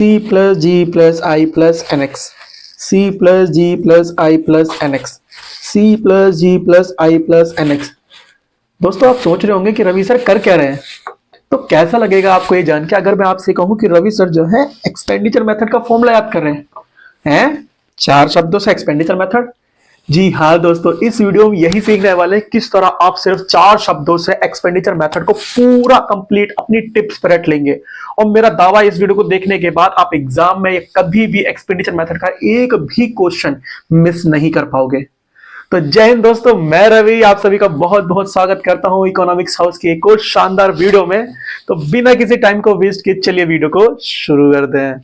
C plus G plus I plus NX, C plus G plus I plus NX, C plus G plus I plus NX। दोस्तों आप सोच रहे होंगे कि Ravi sir कर क्या रहे हैं, तो कैसा लगेगा आपको ये जान के अगर मैं आपसे कहूं कि रवि सर जो है एक्सपेंडिचर मेथड का फॉर्मूला याद कर रहे हैं 4 शब्दों से एक्सपेंडिचर मेथड। जी हाँ दोस्तों, इस वीडियो में यही सीखने वाले हैं किस तरह आप सिर्फ 4 शब्दों से एक्सपेंडिचर मेथड को पूरा कंप्लीट अपनी टिप्स पर रट लेंगे। और मेरा दावा, इस वीडियो को देखने के बाद आप एग्जाम में कभी भी एक्सपेंडिचर मेथड का एक भी क्वेश्चन मिस नहीं कर पाओगे। तो जय हिंद दोस्तों, मैं रवि आप सभी का बहुत बहुत स्वागत करता हूं इकोनॉमिक्स हाउस की एक और शानदार वीडियो में। तो बिना किसी टाइम को वेस्ट किए चलिए वीडियो को शुरू करते हैं।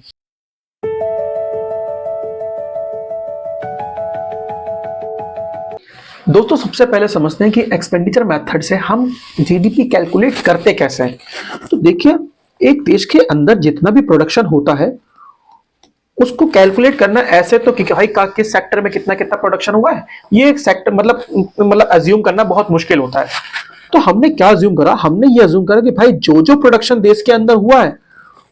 दोस्तों सबसे पहले समझते हैं कि एक्सपेंडिचर मेथड से हम जीडीपी कैलकुलेट करते कैसे हैं। तो देखिए, एक देश के अंदर जितना भी प्रोडक्शन होता है उसको कैलकुलेट करना ऐसे तो कि भाई किस सेक्टर में कितना कितना प्रोडक्शन हुआ है, ये एक सेक्टर मतलब अज्यूम करना बहुत मुश्किल होता है। तो हमने क्या अज्यूम करा, हमने ये अज्यूम करा कि भाई जो जो प्रोडक्शन देश के अंदर हुआ है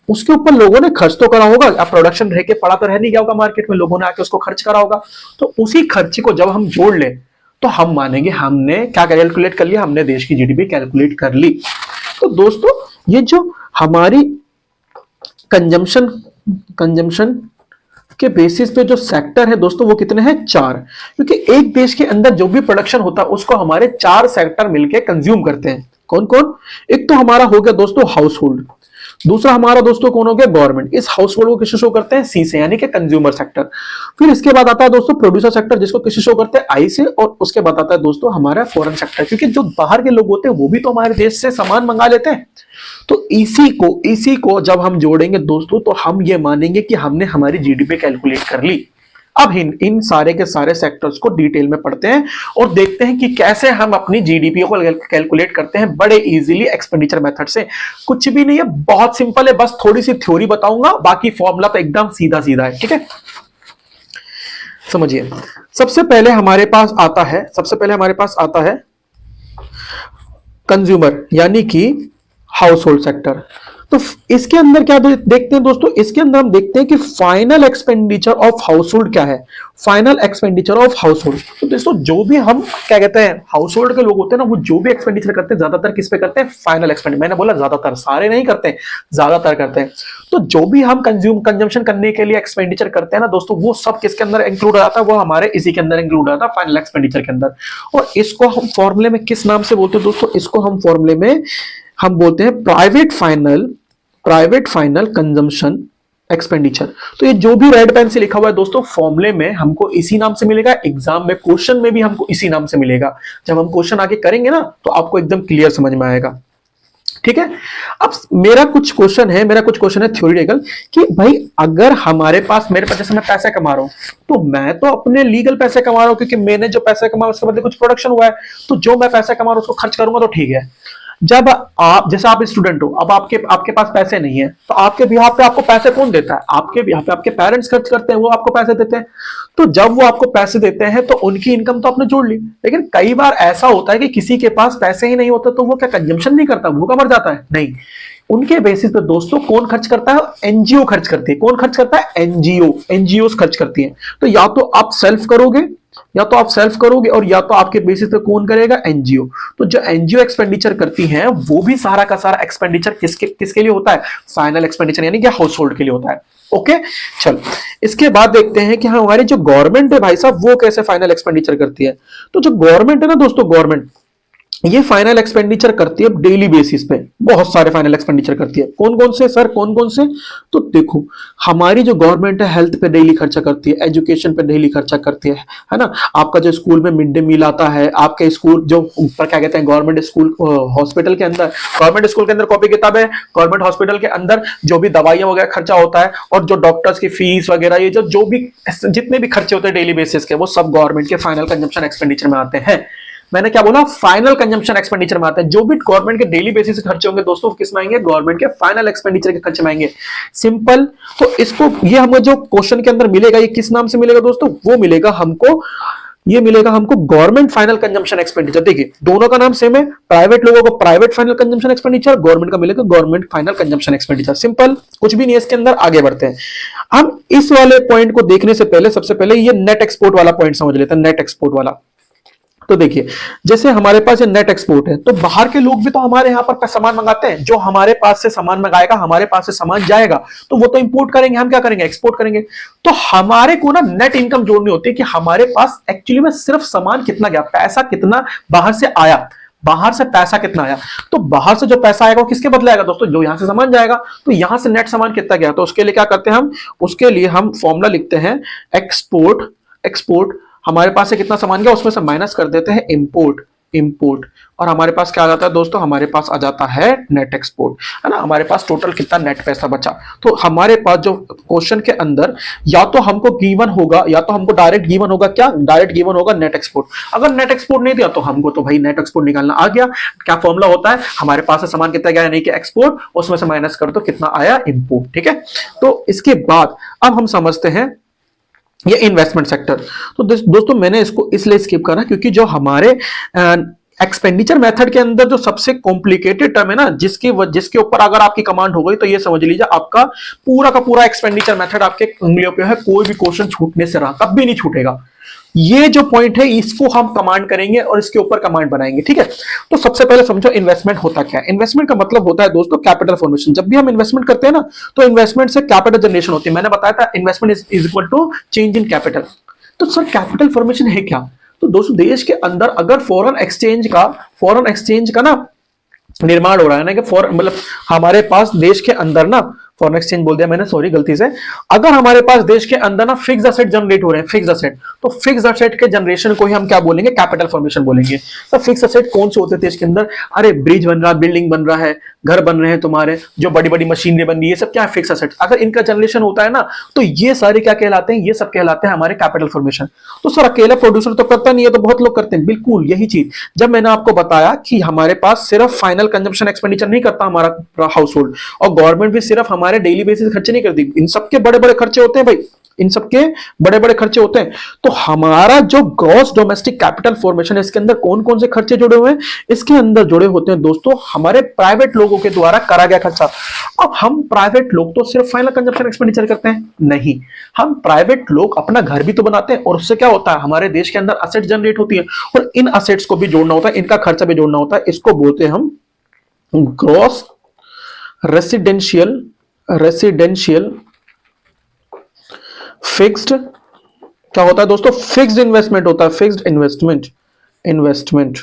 उसके ऊपर लोगों ने खर्च तो करा होगा। अब प्रोडक्शन रह के पड़ा तो रह नहीं गया होगा मार्केट में, लोगों ने आके उसको खर्च करा होगा। तो उसी खर्चे को जब हम जोड़ ले तो हम मानेंगे हमने क्या कैलकुलेट कर लिया, हमने देश की जीडीपी कैलकुलेट कर ली। तो दोस्तों ये जो हमारी कंजम्पशन के बेसिस पे जो सेक्टर है दोस्तों वो कितने हैं, 4। क्योंकि एक देश के अंदर जो भी प्रोडक्शन होता है उसको हमारे 4 सेक्टर मिलके कंज्यूम करते हैं। कौन कौन? एक तो हमारा हो गया दोस्तों हाउस होल्ड, दूसरा हमारा दोस्तों कौन हो गया, गवर्नमेंट। इस हाउस होल्ड को किससे शो करते हैं, सी से, यानी कि कंज्यूमर सेक्टर। फिर इसके बाद आता है दोस्तों प्रोड्यूसर सेक्टर, जिसको किससे शो करते हैं, आई से। और उसके बाद आता है दोस्तों हमारा फॉरेन सेक्टर, क्योंकि जो बाहर के लोग होते हैं वो भी तो हमारे देश से सामान मंगा लेते हैं। तो इसी को जब हम जोड़ेंगे दोस्तों तो हम ये मानेंगे कि हमने हमारी जीडीपी कैलकुलेट कर ली। अब इन सारे के सारे सेक्टर्स को डिटेल में पढ़ते हैं और देखते हैं कि कैसे हम अपनी जीडीपी को कैलकुलेट करते हैं बड़े इजीली एक्सपेंडिचर मेथड से। कुछ भी नहीं है, बहुत सिंपल है, बस थोड़ी सी थ्योरी बताऊंगा, बाकी फॉर्मूला तो एकदम सीधा सीधा है। ठीक है, समझिए। सबसे पहले हमारे पास आता है कंज्यूमर यानी कि हाउस होल्ड सेक्टर। तो इसके अंदर क्या देखते हैं दोस्तों, इसके अंदर हम देखते हैं कि final expenditure of house hold क्या है, final expenditure of house hold. तो दोस्तों जो भी हम क्या कहते हैं, हाउस होल्ड के लोग होते हैं ना, वो जो भी एक्सपेंडिचर करते हैं ज्यादातर किस पे करते हैं, फाइनल एक्सपेंडिचर। मैंने बोला ज्यादातर, सारे नहीं करते हैं, ज्यादातर करते हैं। तो जो भी हम कंजम्पशन करने के लिए एक्सपेंडिचर करते हैं ना दोस्तों, वो सब किसके अंदर इंक्लूड आता है, वो हमारे इसी के अंदर इंक्लूड आता है, फाइनल एक्सपेंडिचर के अंदर। और इसको हम फॉर्मूले में किस नाम से बोलते हैं दोस्तों, इसको हम फॉर्मूले में हम बोलते हैं प्राइवेट फाइनल कंजम्पशन एक्सपेंडिचर। तो ये जो भी रेड पेन से लिखा हुआ है दोस्तों फॉर्मूले में हमको इसी नाम से मिलेगा, एग्जाम में क्वेश्चन में भी हमको इसी नाम से मिलेगा। जब हम क्वेश्चन आगे करेंगे ना तो आपको एकदम क्लियर समझ में आएगा। ठीक है, अब मेरा कुछ क्वेश्चन है थ्योरेटिकल कि भाई अगर मेरे पास जैसे मैं पैसे कमा रहा हूं, तो मैं तो अपने लीगल पैसे कमा रहा हूं, क्योंकि मैंने जो पैसे कमाया उसके बदले कुछ प्रोडक्शन हुआ है। तो जो मैं पैसे कमा रहा हूं उसको खर्च करूंगा तो ठीक है। जब जैसे आप स्टूडेंट हो, अब आपके पास पैसे नहीं है, तो आपके बिहाफ पे आपको पैसे कौन देता है, आपके बिहाफ पे आपके पेरेंट्स खर्च करते हैं, वो आपको पैसे देते हैं। तो जब वो आपको पैसे देते हैं तो उनकी इनकम तो आपने जोड़ ली। लेकिन कई बार ऐसा होता है कि किसी के पास पैसे ही नहीं होते, तो वो क्या कंजम्पशन नहीं करता, भूखा मर जाता है? नहीं, उनके बेसिस पे दोस्तों कौन खर्च करता है, एनजीओ खर्च करती है। कौन खर्च करता है, एनजीओ खर्च करती है। तो या तो आप सेल्फ करोगे और या तो आपके बेसिस पे कौन करेगा, एनजीओ। तो जो एनजीओ एक्सपेंडिचर करती हैं वो भी सारा का सारा एक्सपेंडिचर किसके लिए होता है, फाइनल एक्सपेंडिचर यानी कि हाउस होल्ड के लिए होता है। ओके, चल इसके बाद देखते हैं कि हमारी जो गवर्नमेंट है भाई साहब वो कैसे फाइनल एक्सपेंडिचर करती है। तो जो गवर्नमेंट है ना दोस्तों, गवर्नमेंट ये फाइनल एक्सपेंडिचर करती है डेली बेसिस पे, बहुत सारे फाइनल एक्सपेंडिचर करती है। कौन कौन से सर, कौन कौन से? तो देखो, हमारी जो गवर्नमेंट है हेल्थ पे डेली खर्चा करती है, एजुकेशन पे डेली खर्चा करती है ना। आपका जो स्कूल में मिड डे मील आता है, आपके स्कूल जो ऊपर क्या कहते हैं, गवर्नमेंट स्कूल हॉस्पिटल के अंदर, गवर्नमेंट स्कूल के अंदर कॉपी किताब है, गवर्नमेंट हॉस्पिटल के अंदर जो भी दवाइयां वगैरह खर्चा होता है, और जो डॉक्टर्स की फीस वगैरह, ये जो भी जितने भी खर्चे होते हैं डेली बेसिस के, वो सब गवर्नमेंट के फाइनल कंजम्पशन एक्सपेंडिचर में आते हैं। मैंने क्या बोला, फाइनल कंजम्पशन एक्सपेंडिचर में आते हैं। जो भी गवर्नमेंट के डेली बेसिस से खर्चे होंगे दोस्तों किस में आएंगे, गवर्नमेंट के फाइनल एक्सपेंडिचर के खर्चे में आएंगे। सिंपल। तो इसको ये हमें जो क्वेश्चन के अंदर मिलेगा, ये किस नाम से मिलेगा दोस्तों, वो मिलेगा हमको ये मिलेगा हमको गवर्नमेंट फाइनल कंजम्पशन एक्सपेंडिचर। देखिए दोनों का नाम सेम है, प्राइवेट लोगों को private final consumption expenditure, government का मिलेगा government final consumption expenditure. Simple, कुछ भी नहीं है इसके अंदर। आगे बढ़ते हैं। हम इस वाले पॉइंट को देखने से पहले सबसे पहले ये नेट एक्सपोर्ट वाला पॉइंट समझ लेते हैं, नेट एक्सपोर्ट वाला। तो देखिए जैसे हमारे पास ये नेट एक्सपोर्ट है, तो बाहर के लोग भी तो हमारे यहां पर सामान मंगाते हैं। जो हमारे पास से सामान मंगाएगा, हमारे पास से सामान जाएगा, तो वो तो इंपोर्ट करेंगे, हम क्या करेंगे, एक्सपोर्ट करेंगे। तो हमारे को ना नेट इनकम जोड़नी होती है कि हमारे पास एक्चुअली में सिर्फ सामान कितना गया, पैसा कितना बाहर से आया, बाहर से पैसा कितना आया। तो बाहर से जो पैसा आएगा वो किसके बदले आएगा दोस्तों, जो यहां से सामान जाएगा। तो यहां से नेट सामान कितना गया, तो उसके लिए क्या करते हैं हम, उसके लिए हम फॉर्मूला लिखते हैं एक्सपोर्ट। एक्सपोर्ट हमारे पास से कितना सामान गया उसमें से माइनस कर देते हैं इंपोर्ट, इंपोर्ट, और हमारे पास क्या आ जाता है दोस्तों, हमारे पास आ जाता है नेट एक्सपोर्ट, है ना। हमारे पास टोटल कितना नेट पैसा बचा। तो हमारे पास जो क्वेश्चन के अंदर या तो हमको गिवन होगा, या तो हमको डायरेक्ट गिवन होगा, क्या डायरेक्ट गिवन होगा नेट एक्सपोर्ट। अगर नेट एक्सपोर्ट नहीं दिया तो हमको तो भाई नेट एक्सपोर्ट निकालना आ गया। क्या फॉर्मूला होता है, हमारे पास से सामान कितना गया यानी कि एक्सपोर्ट, उसमें से माइनस कर दो कितना आया, इंपोर्ट। ठीक है, तो इसके बाद अब हम समझते हैं ये इन्वेस्टमेंट सेक्टर। तो दोस्तों मैंने इसको इसलिए स्किप करा क्योंकि जो हमारे एक्सपेंडिचर मेथड के अंदर जो सबसे कॉम्प्लिकेटेड टर्म है ना, जिसके ऊपर अगर आपकी कमांड हो गई तो ये समझ लीजिए आपका पूरा का पूरा एक्सपेंडिचर मेथड आपके उंगलियों पे है, कोई भी क्वेश्चन छूटने से रहा कभी नहीं छूटेगा। ये जो पॉइंट है इसको हम कमांड करेंगे और इसके ऊपर कमांड बनाएंगे। ठीक है, तो सबसे पहले समझो इन्वेस्टमेंट होता क्या है। इन्वेस्टमेंट का मतलब होता है दोस्तों कैपिटल फॉर्मेशन। जब भी हम इन्वेस्टमेंट करते हैं ना, तो इन्वेस्टमेंट से कैपिटल जनरेशन होती है। मैंने बताया था investment is equal to change in capital. तो सर कैपिटल फॉर्मेशन है क्या, तो दोस्तों देश के अंदर अगर फॉरेन एक्सचेंज का ना निर्माण हो रहा है ना, कि मतलब हमारे पास देश के अंदर ना, फॉरेन एक्सचेंज बोल दिया मैंने, सॉरी गलती से। अगर हमारे पास देश के अंदर ना फिक्स असेट जनरेट हो रहे हैं, फिक्स असेट, तो फिक्स असेट के जनरेशन को ही हम क्या बोलेंगे, कैपिटल फॉर्मेशन बोलेंगे। तो फिक्स असेट कौन से होते हैं देश के अंदर, अरे ब्रिज बन रहा है, बिल्डिंग बन रहा है, घर बन रहे हैं तुम्हारे, जो बड़ी बड़ी मशीनरी बन रही है, ये सब क्या है, फिक्स असेट। अगर इनका जनरेशन होता है ना, तो ये सारे क्या कहलाते हैं, ये सब कहलाते हैं हमारे कैपिटल फॉर्मेशन। तो सर अकेला प्रोड्यूसर तो करता नहीं है, तो बहुत लोग करते हैं, बिल्कुल यही चीज। जब मैंने आपको बताया कि हमारे पास सिर्फ फाइनल कंजम्पशन एक्सपेंडिचर नहीं करता हमारा हाउस होल्ड, और गवर्नमेंट भी सिर्फ हमारे डेली बेसिस खर्चे नहीं करती, इन सबके बड़े बड़े खर्चे होते हैं भाई, इन सबके बड़े बड़े खर्चे होते हैं। तो हमारा जो ग्रॉस डोमेस्टिक कैपिटल फॉर्मेशन है, इसके अंदर कौन कौन से खर्चे जुड़े हुए हैं, इसके अंदर जुड़े होते हैं दोस्तों हमारे प्राइवेट लोगों के द्वारा करा गया खर्चा। अब हम प्राइवेट लोग तो सिर्फ फाइनल कंजम्पशन एक्सपेंडिचर करते हैं, नहीं, हम प्राइवेट लोग अपना घर भी तो बनाते हैं, और उससे क्या होता है, हमारे देश के अंदर असेट जनरेट होती है, और इन असेट्स को भी जोड़ना होता है, इनका खर्चा भी जोड़ना होता है। इसको बोलते हैं हम ग्रॉस रेसिडेंशियल फिक्स्ड, क्या होता है दोस्तों, फिक्स्ड इन्वेस्टमेंट होता है, फिक्स्ड इन्वेस्टमेंट।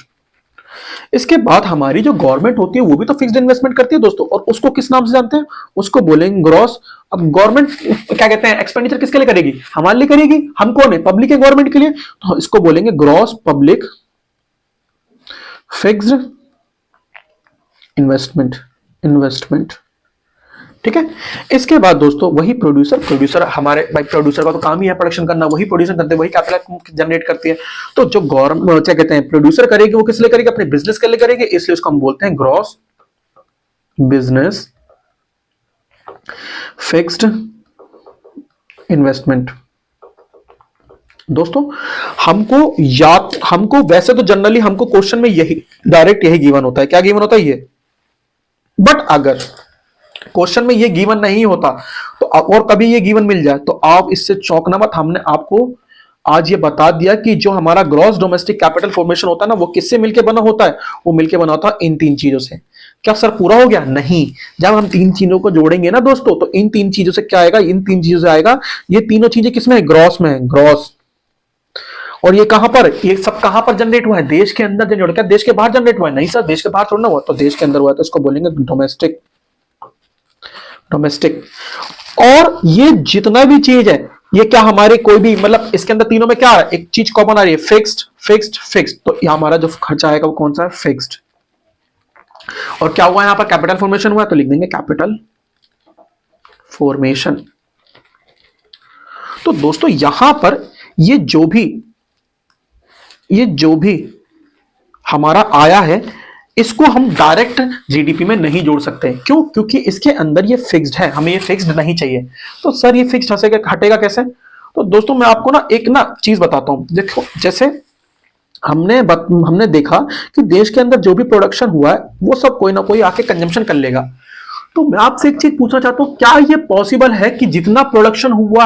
इसके बाद हमारी जो गवर्नमेंट होती है वो भी तो फिक्स्ड इन्वेस्टमेंट करती है दोस्तों, और उसको किस नाम से जानते हैं, उसको बोलेंगे ग्रॉस। अब गवर्नमेंट क्या कहते हैं, एक्सपेंडिचर किसके लिए करेगी, हमारे लिए करेगी, हम कौन है, पब्लिक है गवर्नमेंट के लिए, तो इसको बोलेंगे ग्रॉस पब्लिक फिक्स्ड इन्वेस्टमेंट। ठीक है, इसके बाद दोस्तों वही प्रोड्यूसर हमारे भाई, प्रोड्यूसर का तो काम ही है प्रोडक्शन करना, वही प्रोड्यूसर करते हैं, वही कैपिटल जनरेट करती है। तो जो गवर्नमेंट क्या कहते हैं प्रोड्यूसर करेगी, वो किस लिए करेगी, अपने बिजनेस के लिए करेगी, इसलिए उसको हम बोलते हैं ग्रॉस बिजनेस फिक्स्ड इन्वेस्टमेंट। दोस्तों हमको वैसे तो जनरली हमको क्वेश्चन में यही डायरेक्ट यही गिवन होता है, क्या गिवन होता है ये, बट अगर क्वेश्चन में ये गिवन नहीं होता तो और कभी ये गिवन मिल जाए तो आप इससे चौंकना मत। हमने आपको आज ये बता दिया कि जो हमारा ग्रॉस डोमेस्टिक कैपिटल फॉर्मेशन होता है ना, वो किससे मिलके बना होता है, वो मिलके बना होता है इन तीन चीजों से। क्या सर पूरा हो गया, नहीं, जब हम तीन चीजों को जोड़ेंगे ना दोस्तों, तो इन तीन चीजों से क्या आएगा, इन तीन चीजों से आएगा, ये तीनों चीजें किसमें है, ग्रॉस में है, ग्रॉस। और ये कहां पर, ये सब कहां पर जनरेट हुआ है, देश के अंदर जनरेट, क्या देश के बाहर जनरेट हुआ है, नहीं सर देश के बाहर छोड़ना हुआ, तो देश के अंदर हुआ है, तो इसको बोलेंगे डोमेस्टिक। और ये जितना भी चीज है, ये क्या हमारे कोई भी मतलब इसके अंदर तीनों में क्या आ रहा है, एक चीज कॉमन आ रही है, फिक्स्ड। तो ये हमारा जो खर्चा आएगा वो कौन सा है, फिक्स्ड। और क्या हुआ यहां पर, कैपिटल फॉर्मेशन हुआ, तो लिख देंगे कैपिटल फॉर्मेशन। तो दोस्तों यहां पर ये जो भी हमारा आया है, इसको हम डायरेक्ट जीडीपी में नहीं जोड़ सकते, क्यों, क्योंकि इसके अंदर ये फिक्स्ड है, हमें ये फिक्स्ड नहीं चाहिए। तो सर ये फिक्स्ड हटेगा कैसे, तो दोस्तों मैं आपको ना एक ना चीज बताता हूं, देखो जैसे हमने देखा कि देश के अंदर जो भी प्रोडक्शन हुआ है वो सब कोई ना कोई आके कंजम्पशन कर लेगा। तो मैं आपसे एक चीज पूछना चाहता हूं, क्या ये पॉसिबल है कि जितना प्रोडक्शन हुआ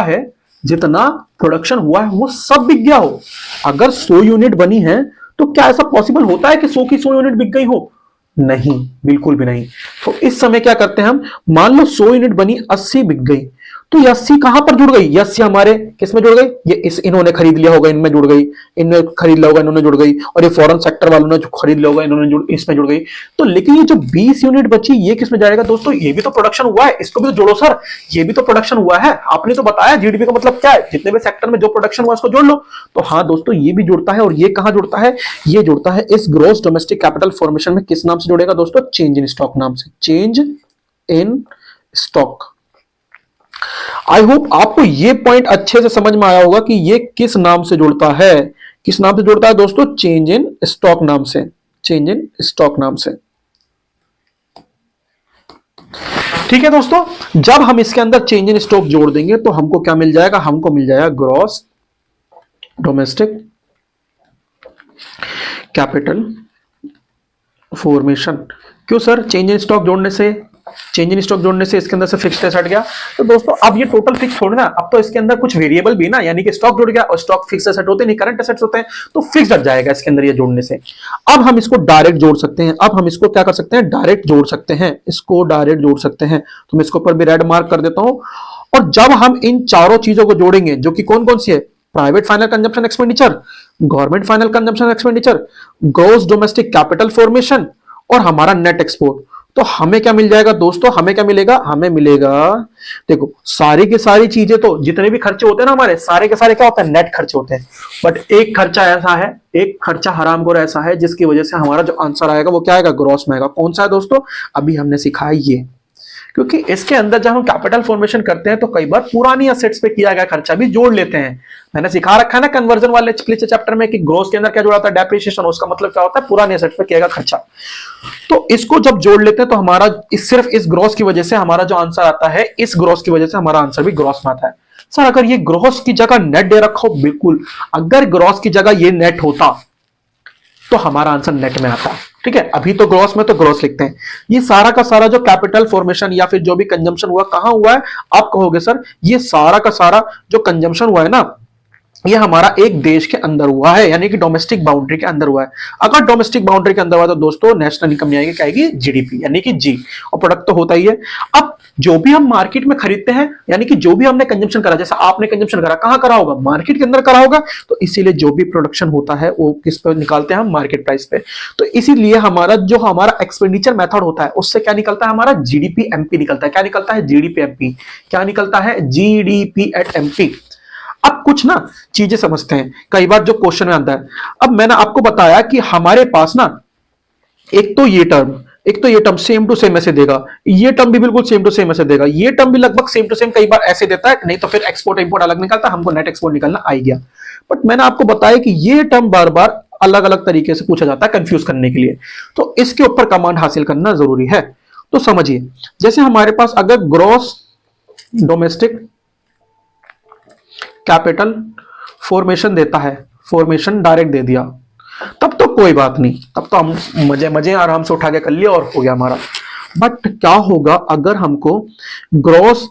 है वो सब बिक गया हो? अगर 100 यूनिट बनी है तो क्या ऐसा पॉसिबल होता है कि 100 की 100 यूनिट बिक गई हो? नहीं, बिल्कुल भी नहीं। तो इस समय क्या करते हैं हम, मान लो 100 यूनिट बनी, 80 बिक गई, तो ये 80 कहां पर जुड़ गई? ये 80 हमारे किस में जुड़ गई? ये इस इन्होंने खरीद लिया होगा, इनमें जुड़ गई, इन्होंने खरीद लिया होगा, इन्होंने जुड़ गई, और ये फॉरेन सेक्टर वालों ने जो खरीद लिया होगा, इन्होंने इसमें जुड़ गई। तो लेकिन ये जो 20 यूनिट बची ये किस में जाएगा दोस्तों? ये भी तो प्रोडक्शन हुआ है, इसको भी तो जोड़ो सर, ये भी तो प्रोडक्शन हुआ है। आपने तो बताया जीडीपी का मतलब क्या है, जितने भी सेक्टर में जो प्रोडक्शन हुआ उसको जोड़ लो। तो हाँ दोस्तों, ये भी जुड़ता है। और ये कहां जुड़ता है? ये जुड़ता है इस ग्रॉस डोमेस्टिक कैपिटल फॉर्मेशन में। किस नाम से जुड़ेगा दोस्तों? चेंज इन स्टॉक नाम से, change in stock. I hope आपको ये पॉइंट अच्छे से समझ में आया होगा कि ये किस नाम से जुड़ता है। किस नाम से जुड़ता है दोस्तों? चेंज इन स्टॉक नाम से, चेंज इन स्टॉक नाम से। ठीक है दोस्तों, जब हम इसके अंदर चेंज इन स्टॉक जोड़ देंगे तो हमको क्या मिल जाएगा? हमको मिल जाएगा ग्रॉस डोमेस्टिक कैपिटल फॉर्मेशन। क्यों सर? चेंज इन स्टॉक जोड़ने से इसके अंदर से फिक्स्ड एसेट गया। तो दोस्तों अब ये टोटल फिक्स छोड़ना, अब तो इसके अंदर कुछ वेरिएबल भी ना, यानी कि स्टॉक जुड़ गया, और स्टॉक फिक्स एसेट होते नहीं, करंट एसेट्स होते हैं, तो फिक्स हट जाएगा इसके अंदर ये जोड़ने से। अब हम इसको डायरेक्ट जोड़ सकते हैं। अब हम इसको क्या कर सकते हैं? डायरेक्ट जोड़ सकते हैं, इसको डायरेक्ट जोड़ सकते हैं। तो मैं इसके ऊपर भी रेड मार्क कर देता हूं। और जब हम इन चारों चीजों को जोड़ेंगे, जो कि कौन कौन सी है? Private final consumption expenditure, government final consumption expenditure, gross domestic capital formation, और हमारा नेट एक्सपोर्ट, तो हमें क्या मिल जाएगा दोस्तों? हमें क्या मिलेगा? हमें मिलेगा, देखो सारी की सारी चीजें, तो जितने भी खर्चे होते हैं ना हमारे, सारे के सारे क्या होते हैं? नेट खर्चे होते हैं। बट एक खर्चा ऐसा है, एक खर्चा हरामखोर ऐसा है जिसकी वजह से हमारा जो आंसर आएगा वो क्या आएगा? ग्रॉस में आएगा। कौन सा है दोस्तों? अभी हमने सीखा है ये। क्योंकि इसके अंदर जब हम कैपिटल फॉर्मेशन करते हैं तो कई बार पुरानी असेट्स पे किया गया खर्चा भी जोड़ लेते हैं। मैंने सिखा रखा है ना कन्वर्जन वाले पिछले चैप्टर में कि ग्रोथ के अंदर क्या जोड़ा था? डेप्रिसिएशन। उसका मतलब क्या होता है? पुराने असेट्स पे किया गया खर्चा। तो इसको जब जोड़ लेते हैं तो हमारा सिर्फ इस ग्रोथ की वजह से हमारा जो आंसर आता है, इस ग्रोथ की वजह से हमारा आंसर भी ग्रोथ में आता है। सर अगर ये ग्रोथ की जगह नेट दे रखा हो, बिल्कुल, अगर ग्रोथ की जगह ये नेट होता तो हमारा आंसर नेट में आता। ठीक है, अभी तो ग्रॉस में तो ग्रॉस लिखते हैं। ये सारा का सारा जो कैपिटल फॉर्मेशन या फिर जो भी कंजम्पशन हुआ, कहां हुआ है? आप कहोगे सर ये सारा का सारा जो कंजम्पशन हुआ है ना, ये हमारा एक देश के अंदर हुआ है, यानी कि डोमेस्टिक बाउंड्री के अंदर हुआ है। अगर डोमेस्टिक बाउंड्री के अंदर हुआ तो दोस्तों नेशनल इनकम नहीं आएगी, क्या आएगी? जीडीपी, यानी कि जी, और प्रोडक्ट तो होता ही है। अब जो भी हम मार्केट में खरीदते हैं, यानी कि जो भी हमने कंजम्पशन करा, जैसे आपने कंजम्पशन करा, कहां करा होगा? मार्केट के अंदर करा होगा। तो इसीलिए जो भी प्रोडक्शन होता है वो किस पर निकालते हैं हम? मार्केट प्राइस पे। तो इसीलिए हमारा एक्सपेंडिचर मेथड होता है, उससे क्या निकलता है? हमारा जीडीपी एमपी निकलता है। क्या निकलता है? GDP MP. क्या निकलता है? GDP at MP. अब कुछ ना चीजें समझते हैं, कई बार जो क्वेश्चन में आता है। अब मैंने आपको बताया कि हमारे पास ना एक तो ये टर्म सेम टू सेम ऐसे देगा, ये टर्म भी बिल्कुल सेम टू सेम ऐसे देगा, ये टर्म भी लगभग सेम टू सेम कई बार ऐसे देता है, नहीं तो फिर एक्सपोर्ट इंपोर्ट अलग निकलता है, हमको नेट एक्सपोर्ट निकालना आ गया। बट मैंने आपको बताया कि ये टर्म बार बार अलग अलग तरीके से पूछा जाता है कंफ्यूज करने के लिए, तो इसके ऊपर कमांड हासिल करना जरूरी है। तो समझिए, जैसे हमारे पास अगर ग्रॉस डोमेस्टिक कैपिटल फॉर्मेशन देता है, फॉर्मेशन डायरेक्ट दे दिया, तब तो कोई बात नहीं, तब तो हम मजे आराम से उठा के कर लिया और हो गया हमारा। बट क्या होगा अगर हमको gross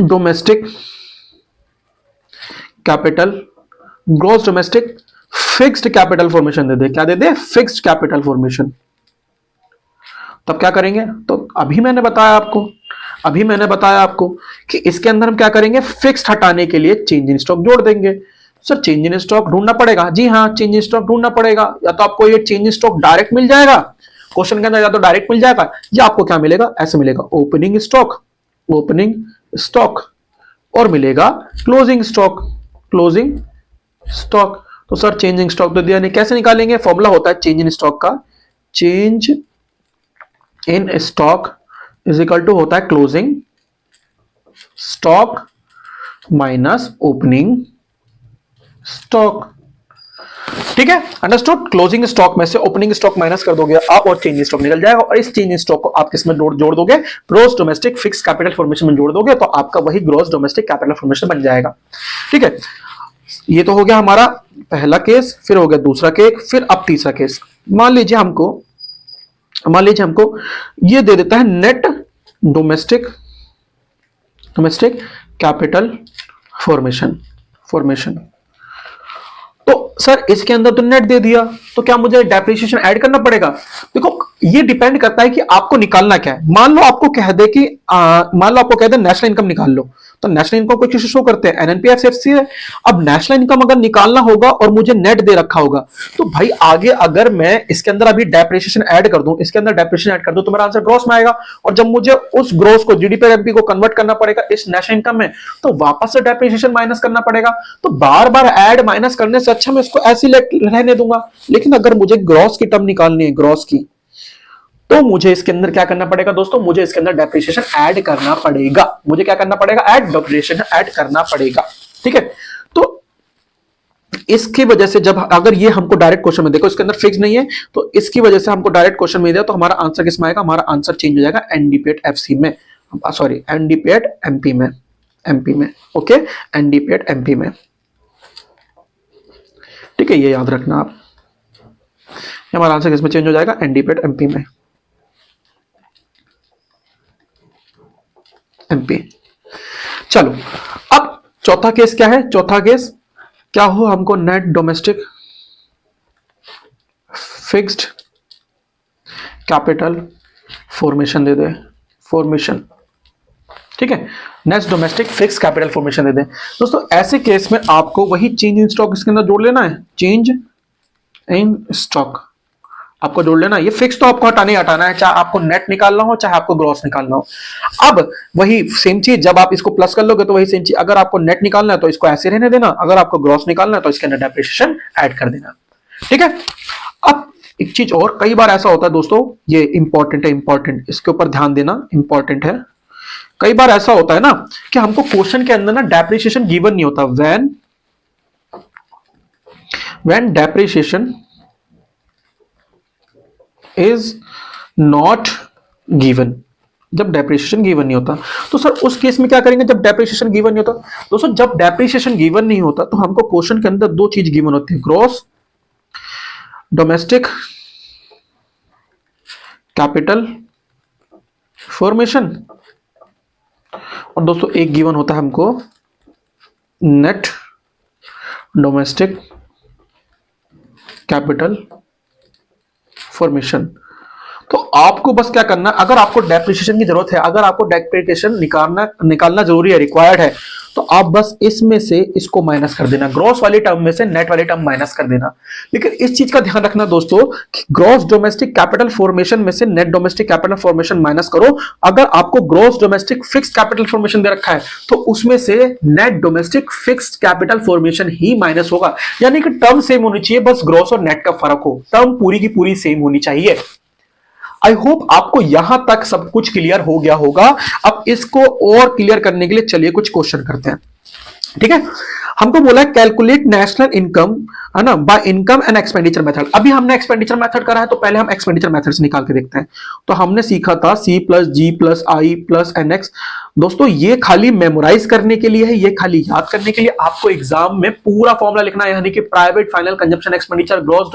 domestic capital, gross domestic fixed capital formation दे दे? क्या दे दे? Fixed capital formation. तब क्या करेंगे? तो अभी मैंने बताया आपको कि इसके अंदर हम क्या करेंगे? फिक्स्ड हटाने के लिए चेंज इन स्टॉक जोड़ देंगे। सर चेंज इन स्टॉक ढूंढना पड़ेगा? जी हाँ, चेंज इन स्टॉक ढूंढना पड़ेगा। या तो आपको ये चेंज इन स्टॉक डायरेक्ट मिल जाएगा क्वेश्चन के अंदर, या तो डायरेक्ट मिल जाएगा, या आपको क्या मिलेगा? ऐसे मिलेगा, ओपनिंग स्टॉक और मिलेगा क्लोजिंग स्टॉक। तो सर चेंजिंग स्टॉक तो दिया नहीं, कैसे निकालेंगे? फॉर्मूला होता है चेंज इन स्टॉक का, change in stock is equal to होता है closing stock minus opening stock. ठीक है, अंडरस्टूड। क्लोजिंग स्टॉक में से ओपनिंग स्टॉक माइनस कर दोगे आप और चेंज स्टॉक निकल जाएगा, और इस चेंज स्टॉक को आप किसमें जोड़ दोगे, gross domestic fix capital formation में जोड़ दोगे, तो आपका वही ग्रॉस डोमेस्टिक कैपिटल फॉर्मेशन बन जाएगा। ठीक है, ये तो हो गया हमारा पहला केस, फिर हो गया दूसरा केस, फिर अब तीसरा केस। मान लीजिए हमको ये दे देता है नेट डोमेस्टिक कैपिटल फॉर्मेशन। तो सर इसके अंदर तो नेट दे दिया, तो क्या मुझे डेप्रिसिएशन ऐड करना पड़ेगा? देखो ये डिपेंड करता है कि आपको निकालना क्या है। मान लो आपको कह दे नेशनल इनकम निकाल लो, तो नेशनल इनकम को किसे शो करते हैं, एनएनपीएस है। अब नेशनल इनकम अगर निकालना होगा और मुझे नेट दे रखा होगा, तो भाई आगे अगर मैं इसके अंदर अभी डेप्रिसिएशन ऐड कर दूं, तो मेरा आंसर ग्रॉस में आएगा, और जब मुझे उस ग्रॉस को जीडीपी और एमपी को कन्वर्ट करना पड़ेगा इस नेशनल इनकम में, तो वापस से डेप्रिसिएशन माइनस करना पड़ेगा। तो बार बार ऐड माइनस करने से अच्छा मैं इसको ऐसे रहने दूंगा। लेकिन अगर मुझे ग्रॉस की टर्म निकालनी है, ग्रॉस की, तो मुझे इसके अंदर क्या करना पड़ेगा दोस्तों, मुझे इसके अंदर डेप्रिसिएशन ऐड करना पड़ेगा। मुझे क्या करना पड़ेगा, डेप्रिसिएशन ऐड करना पड़ेगा। ठीक है, तो इसकी वजह से जब अगर ये हमको डायरेक्ट क्वेश्चन में, देखो इसके अंदर फिक्स नहीं है, तो इसकी वजह से हमको डायरेक्ट क्वेश्चन में दिया, तो हमारा आंसर किसमें आएगा, हमारा आंसर चेंज हो जाएगा एनडीपीएट एफसी में, सॉरी एनडीपीएट एमपी में। ओके, एनडीपीएट एमपी में। ठीक है, ये याद रखना आप, हमारा आंसर किसमें चेंज हो जाएगा, एनडीपीएट एमपी में, एमपी। चलो अब चौथा केस क्या है, चौथा केस क्या हो, हमको net domestic fixed capital formation दे दे, फॉर्मेशन। ठीक है, net domestic fix capital formation दे दे। दोस्तों ऐसे केस में आपको वही चेंज इन स्टॉक इसके अंदर जोड़ लेना है, चेंज इन स्टॉक आपको जोड़ लेना। ये फिक्स तो आपको हटाना है, चाहे आपको नेट निकालना हो चाहे आपको ग्रॉस निकालना हो। अब वही सेम चीज, जब आप इसको प्लस कर लोगे तो वही सेम चीज, अगर आपको नेट निकालना है तो इसको ऐसे रहने देना, अगर आपको ग्रॉस निकालना है तो इसके अंदर डेप्रिसिएशन ऐड कर देना। ठीक है, अब एक चीज और, कई बार ऐसा होता है दोस्तों, ये इंपॉर्टेंट, इसके ऊपर ध्यान देना, इंपॉर्टेंट है। कई बार ऐसा होता है ना कि हमको क्वेश्चन के अंदर ना डेप्रिसिएशन गिवन नहीं होता, when depreciation is not given, जब डेप्रिसिएशन गिवन नहीं होता, तो सर उस केस में क्या करेंगे, जब डेप्रिसिएशन गिवन नहीं होता। दोस्तों जब डेप्रिसिएशन गिवन नहीं होता तो हमको क्वेश्चन के अंदर दो चीज गिवन होती है, ग्रॉस डोमेस्टिक कैपिटल फॉर्मेशन, और दोस्तों एक गिवन होता है हमको नेट डोमेस्टिक कैपिटल फॉर्मेशन। तो आपको बस क्या करना, अगर आपको डेप्रिसिएशन की जरूरत है, अगर आपको डेप्रिसिएशन निकालना जरूरी है, रिक्वायर्ड है, तो आप बस इसमें से इसको माइनस कर देना, ग्रॉस वाली टर्म में से नेट वाली टर्म माइनस कर देना। लेकिन इस चीज का ध्यान रखना दोस्तों कि ग्रॉस डोमेस्टिक कैपिटल फॉर्मेशन में से net domestic capital formation minus करो। अगर आपको gross domestic fixed capital formation दे रखा है तो उसमें से net domestic fixed capital formation ही माइनस होगा, यानी कि टर्म सेम होनी चाहिए, बस ग्रॉस और नेट का फर्क हो, टर्म पूरी की पूरी सेम होनी चाहिए। आई होप आपको यहां तक सब कुछ क्लियर हो गया होगा। अब इसको और क्लियर करने के लिए चलिए कुछ क्वेश्चन करते हैं। ठीक है, हमको बोला है कैलकुलेट नेशनल इनकम, है ना, by income and expenditure method. अभी हमने एक्सपेंडिचर मेथड करा है, तो पहले हम एक्सपेंडिचर मेथड से निकाल के देखते हैं। तो हमने सीखा था C plus G plus I plus NX। दोस्तों ये खाली मेमोराइज करने के लिए है, ये खाली याद करने के लिए। आपको एग्जाम में पूरा फॉर्मूला लिखना है, यानी कि private final consumption expenditure, gross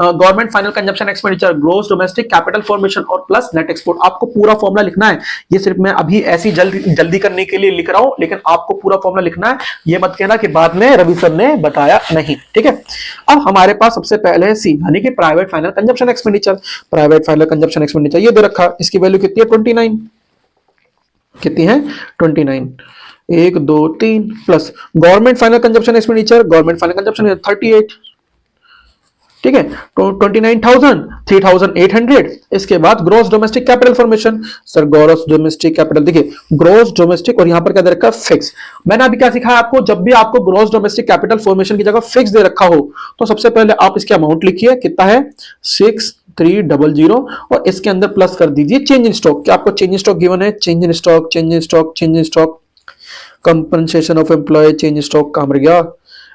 government final consumption expenditure, gross domestic capital formation और प्लस नेट एक्सपोर्ट। आपको पूरा फॉर्मूला लिखना है। ये सिर्फ मैं अभी ऐसी जल्दी करने के लिए लिख रहा हूं, लेकिन आपको पूरा फॉर्मूला लिखना है। ये मत कहना कि बाद में रवि सर ने बताया नहीं। ठीक है, अब हमारे पास सबसे पहले है C, यानी कि private final consumption expenditure. Private final consumption expenditure ये दे रखा, इसकी वैल्यू कितनी है, 29। कितनी है, 29। 1 2 3 plus government final consumption expenditure, government final consumption 38। ठीक है, 29,000, 3,800। इसके बाद gross domestic capital formation, sir gross domestic capital, देखिए ग्रॉस डोमेस्टिक और यहां पर क्या दे रखा है, फिक्स। मैंने अभी क्या सिखाया आपको, जब भी आपको ग्रॉस डोमेस्टिक कैपिटल फॉर्मेशन की जगह फिक्स दे रखा हो, तो सबसे पहले आप इसके अमाउंट लिखिए, कितना है 6300, और इसके अंदर प्लस कर दीजिए चेंज इन स्टॉक। क्या आपको चेंज इन स्टॉक गिवन है, change in stock, change in stock, change in stock, compensation of employ, change in stock काम रह गया,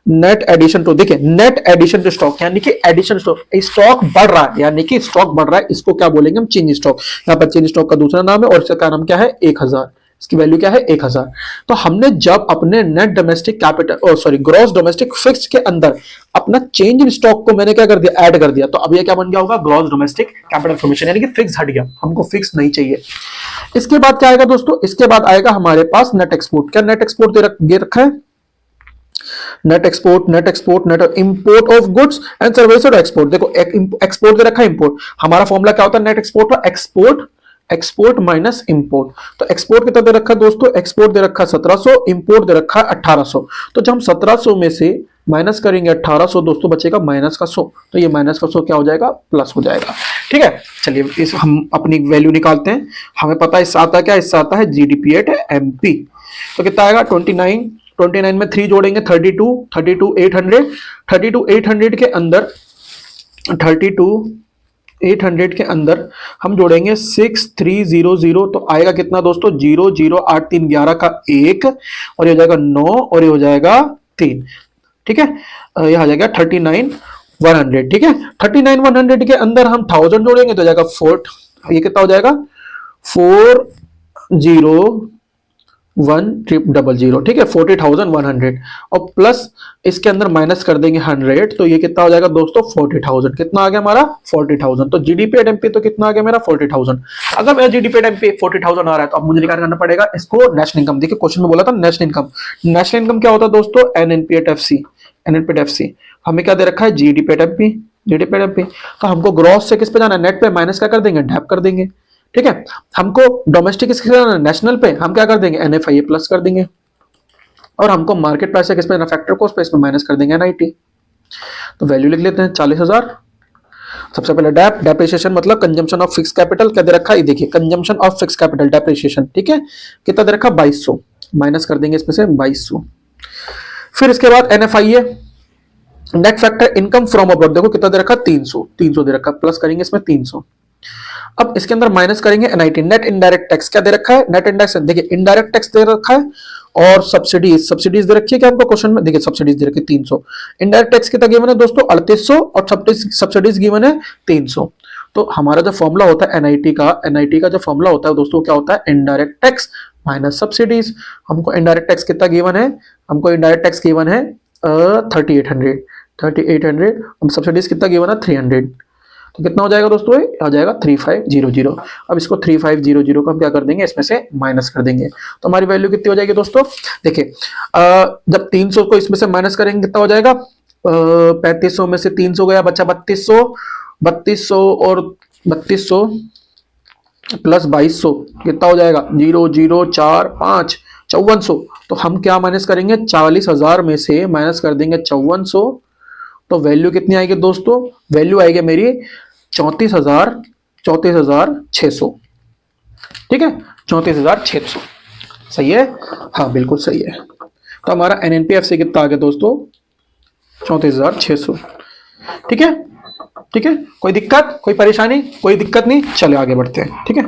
नेट एडिशन टू, देखिए नेट एडिशन टू स्टॉक यानी कि एडिशन स्टॉक, स्टॉक बढ़ रहा है यानी कि स्टॉक बढ़ रहा है, इसको क्या बोलेंगे हम, चेंज स्टॉक। यहाँ पर चेंज स्टॉक का दूसरा नाम है और इसका नाम क्या है, 1000, इसकी वैल्यू क्या है 1000। तो हमने जब अपने net domestic capital sorry gross domestic fixed के अंदर अपना चेंज इन स्टॉक को मैंने क्या कर दिया, ऐड कर दिया, तो अब ये क्या बन गया होगा, ग्रॉस डोमेस्टिक कैपिटल फॉर्मेशन, यानी कि फिक्स हट गया, हमको फिक्स नहीं चाहिए। इसके बाद क्या आएगा दोस्तों, इसके बाद आएगा हमारे पास नेट एक्सपोर्ट। क्या नेट एक्सपोर्ट दे रखा है, net export, net import of goods and service और एक्सपोर्ट। देखो एक्सपोर्ट दे रखा है, इंपोर्ट, हमारा फॉर्मूला क्या होता है नेट एक्सपोर्ट का, एक्सपोर्ट माइनस इंपोर्ट। तो एक्सपोर्ट कितना दे रखा है दोस्तों, एक्सपोर्ट दे रखा है 1700, इंपोर्ट दे रखा है 1800। तो जब हम 1700 में से माइनस करेंगे 1800 दोस्तों, बचेगा माइनस का 100, तो ये माइनस का 100 क्या हो जाएगा, प्लस हो जाएगा। ठीक है, चलिए इस हम अपनी वैल्यू निकालते हैं। हमें पता है इससे आता है क्या, इससे आता है जीडीपी एट एमपी। तो कितना आएगा 29 में 3 जोड़ेंगे 32 800 के अंदर 800 के अंदर हम जोड़ेंगे 6300, तो आएगा कितना दोस्तों, 0 0 8 3 11 का 1, और ये हो जाएगा 9 और ये हो जाएगा 3। ठीक है, ये आ जाएगा 39,100। ठीक है, 39,100 के अंदर हम 1000 जोड़ेंगे तो जाएगा 4, ये कितना हो जाएगा 40,100। ठीक है, 40,100 और प्लस इसके अंदर माइनस कर देंगे 100, तो ये कितना हो जाएगा दोस्तों 40,000। कितना आ गया हमारा 40,000। तो जीडीपी एट एमपी तो कितना आ गया मेरा 40,000। अगर मेरा जीडीपी एट एमपी 40,000 आ रहा है तो अब मुझे निकाल करना पड़ेगा इसको नेशनल इनकम। देखिए क्वेश्चन में बोला था नेशनल इनकम। नेशनल इनकम क्या होता है दोस्तों, एनएनपी एट एफसी। हमें क्या दे रखा है, जीडीपी एट एमपी। तो हमको ग्रॉस से किस पे जाना है, नेट पे, माइनस क्या कर देंगे, डैप कर देंगे। ठीक है, हमको डोमेस्टिक किसके जाना है, नेशनल पे, हम क्या कर देंगे एनएफआईए प्लस कर देंगे, और हमको मार्केट प्राइस किस पे जाना, फैक्टर कॉस्ट पे, इसमें माइनस कर देंगे एनआईटी। तो वैल्यू लिख लेते हैं 40,000। सबसे पहले डेप्रिसिएशन मतलब कंजम्पशन ऑफ फिक्स कैपिटल क्या दे रखा है, देखिए consumption of fix capital depreciation. ठीक है, कितना दे रखा 2200, माइनस कर देंगे इसमें से 2200। फिर इसके बाद NFIA net factor income from abroad, देखो कितना दे रखा 300 दे रखा, प्लस करेंगे इसमें 300। अब इसके अंदर माइनस करेंगे एनआईटी। नेट इनडायरेक्ट टैक्स क्या दे रखा है, नेट इंडेक्स, देखिए इनडायरेक्ट टैक्स दे रखा है और सब्सिडीज दे रखी है क्या हमको क्वेश्चन में, देखिए सब्सिडीज दे रखी है 300। इनडायरेक्ट टैक्स कितना गिवन है दोस्तों 3800 और सब्सिडीज गिवन है 300। तो हमारा जो फॉर्मूला होता है एनआईटी का जो फॉर्मूला होता है दोस्तों क्या होता है, इनडायरेक्ट टैक्स माइनस सब्सिडीज। हमको इनडायरेक्ट टैक्स कितना गिवन है, हमको इनडायरेक्ट टैक्स गिवन है 3800, हम सब्सिडीज कितना गिवन है 300। तो कितना हो जाएगा दोस्तों, आ जाएगा 3500। अब इसको 3500 को हम क्या कर देंगे, इसमें से माइनस कर देंगे, तो हमारी वैल्यू कितनी हो जाएगी दोस्तों, देखिए जब 300 को इसमें से माइनस करेंगे कितना हो जाएगा, 3500 में से 300 गया, बचा 3200 और 3200 प्लस 2200 कितना हो जाएगा 0 0 4 5 5400। तो हम क्या माइनस करेंगे, 40,000 में से माइनस कर देंगे 5400, तो वैल्यू कितनी आएगी दोस्तों, वैल्यू आएगी मेरी 34,600। ठीक है, 34,600 सही है, हाँ बिल्कुल सही है। तो हमारा एनएनपीएफ से कितना आ गया दोस्तों 34,600। ठीक है, कोई दिक्कत, कोई परेशानी, कोई दिक्कत नहीं, चले आगे बढ़ते हैं। ठीक है,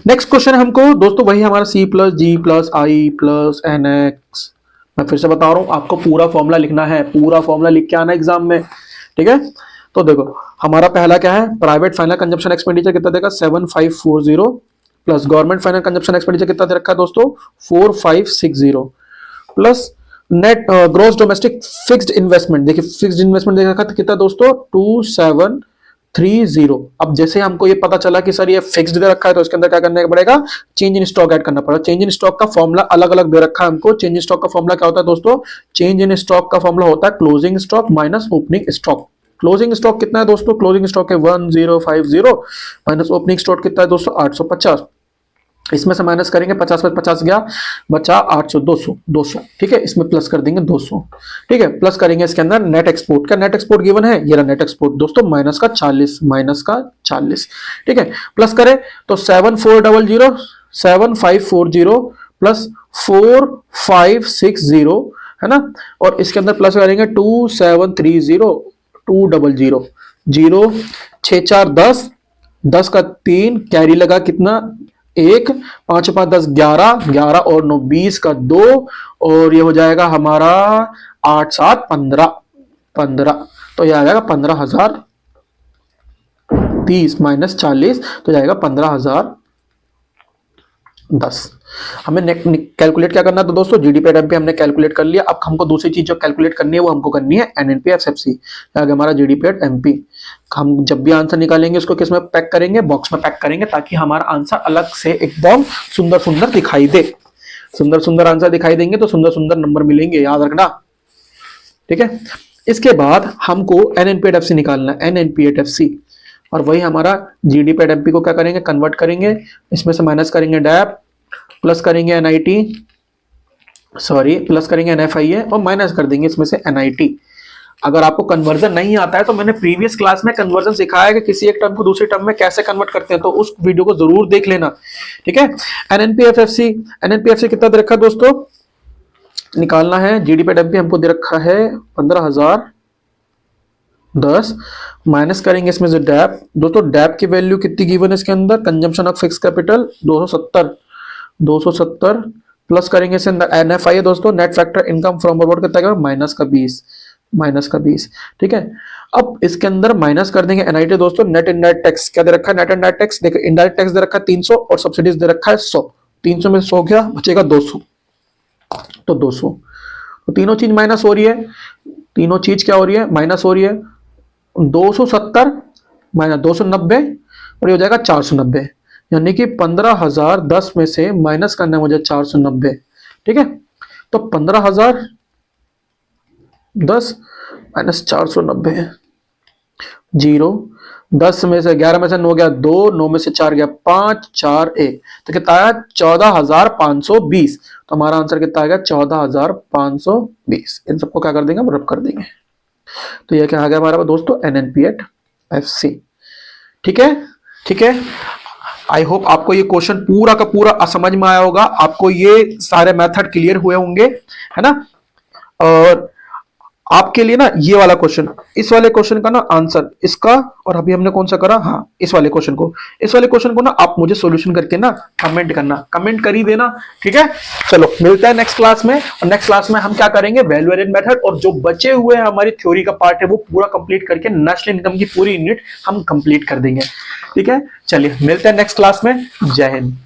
नेक्स्ट क्वेश्चन हमको दोस्तों वही हमारा C प्लस जी प्लस आई प्लस एन एक्स। मैं फिर से बता रहा हूं आपको पूरा फॉर्मूला लिखना है, पूरा फॉर्मूला लिख के आना एग्जाम में। ठीक है, तो देखो हमारा पहला क्या है, प्राइवेट फाइनल कंजप्शन एक्सपेंडिचर कितना देगा 7540 plus government final consumption expenditure कितना दे रखा है दोस्तों 4560 plus net gross domestic fixed investment, देखिए फिक्स्ड इन्वेस्टमेंट दे रखा था कितना दोस्तों 2730। अब जैसे हमको ये पता चला कि सर ये फिक्स्ड दे रखा है तो इसके अंदर क्या करना पड़ेगा, चेंज इन स्टॉक ऐड करना पड़ेगा। चेंज इन स्टॉक का फॉर्मूला अलग अलग दे रखा है हमको। चेंज इन स्टॉक का फॉर्मूला क्या होता है दोस्तों, चेंज इन स्टॉक का फॉर्मूला होता है closing stock minus opening stock. Closing stock कितना है दोस्तों, क्लोजिंग स्टॉक है 1050 माइनस ओपनिंग स्टॉक कितना है दोस्तों 850। इसमें से माइनस करेंगे 50 में 50 गया, बचा 800 200। ठीक है, इसमें प्लस कर देंगे 200। ठीक है, प्लस करेंगे इसके अंदर नेट एक्सपोर्ट का, नेट एक्सपोर्ट गिवन है ये रहा नेट एक्सपोर्ट दोस्तों माइनस का 40। ठीक है, प्लस करें तो 7540 प्लस 4560 है ना, और इसके अंदर प्लस करेंगे 2730 200 0 6 4 10 10 का 3 कैरी लगा कितना एक, 5 5 10 11, 11 और 9 20 का 2, और ये हो जाएगा हमारा 8 7 15, 15, तो ये आ जाएगा 15,030 माइनस 40, तो जाएगा 15,010। हमें कैलकुलेट क्या करना था दोस्तों, जीडीपी एट एमपी हमने कैलकुलेट कर लिया। अब हमको दूसरी चीज जो कैलकुलेट करनी है वो हमको करनी है एनएनपी एफएफसी, हमारा जीडीपी एट एमपी। हम जब भी आंसर निकालेंगे उसको किस में पैक करेंगे, बॉक्स में पैक करेंगे, ताकि हमारा आंसर अलग से एकदम सुंदर सुंदर दिखाई दे। सुंदर सुंदर आंसर दिखाई देंगे तो सुंदर सुंदर नंबर मिलेंगे, याद रखना, ठीक है। इसके बाद हमको एनएनपी एट एफसी निकालना है, एनएनपी एट एफसी, और वही हमारा जीडीपी एट एमपी को क्या करेंगे, कन्वर्ट करेंगे, इसमें से माइनस करेंगे डैप, प्लस करेंगे एनआईटी, सॉरी प्लस करेंगे एनएफआईए, और माइनस कर देंगे इसमें से एनआईटी। अगर आपको कन्वर्जन नहीं आता है तो मैंने प्रीवियस क्लास में कन्वर्जन सिखाया है कि किसी एक टर्म को दूसरे टर्म में कैसे कन्वर्ट करते हैं, तो उस वीडियो को जरूर देख लेना, ठीक है। एनएनपीएफएफसी, एनएनपीएफसी कितना दे रखा है दोस्तों, निकालना है जीडीपी एट एमपी हमको दे रखा है 15,010, माइनस करेंगे इसमें से डैप। दोस्तों डैप की वैल्यू कितनी गिवन है इसके अंदर, consumption of fix capital 270 plus करेंगे इसे एनएफआई है दोस्तों, net factor income from about कितना क्या, माइनस का 20, ठीक है। अब इसके अंदर माइनस कर देंगे एनआईटी दोस्तों, नेट इनडायरेक्ट टैक्स क्या दे रखा है, नेट इनडायरेक्ट टैक्स देखो, इनडायरेक्ट टैक्स दे रखा है 300 और सब्सिडीज दे रखा है 100, 300 में 100 गया, बचेगा 200, तो 200, तो तीनों चीज माइनस हो रही है, तीनों चीज क्या हो रही है, माइनस हो रही है। 270 माइनस 290 और ये हो जाएगा 490, यानी कि 15,010 में से माइनस करना है मुझे 490, ठीक है। तो 15,010 माइनस 490, 0, 10 में से 11 में से 9 गया 2, 9 में से 4 गया 5, 4 1, तो कितना आया 14,520, तो हमारा आंसर कितना आ गया 14,520। इन सबको क्या कर देंगे, हम रब कर देंगे, तो ये क्या आ गया हमारा दोस्तों एनएनपी एट एफसी, ठीक है, ठीक है। आई होप आपको ये क्वेश्चन पूरा का पूरा समझ में आया होगा, आपको ये सारे मेथड क्लियर हुए होंगे, है ना। और आपके लिए ना ये वाला क्वेश्चन, इस वाले क्वेश्चन का ना आंसर इसका, और अभी हमने कौन सा करा, हाँ इस वाले क्वेश्चन को ना आप मुझे सॉल्यूशन करके ना कमेंट करना, कमेंट कर ही देना, ठीक है। चलो मिलते हैं नेक्स्ट क्लास में, और नेक्स्ट क्लास में हम क्या करेंगे, वैल्यू एडेड मेथड, और जो बचे हुए हमारी थ्योरी का पार्ट है वो पूरा कंप्लीट करके नेशनल इनकम की पूरी यूनिट हम कंप्लीट कर देंगे, ठीक है। चलिए मिलते हैं नेक्स्ट क्लास में, जय हिंद।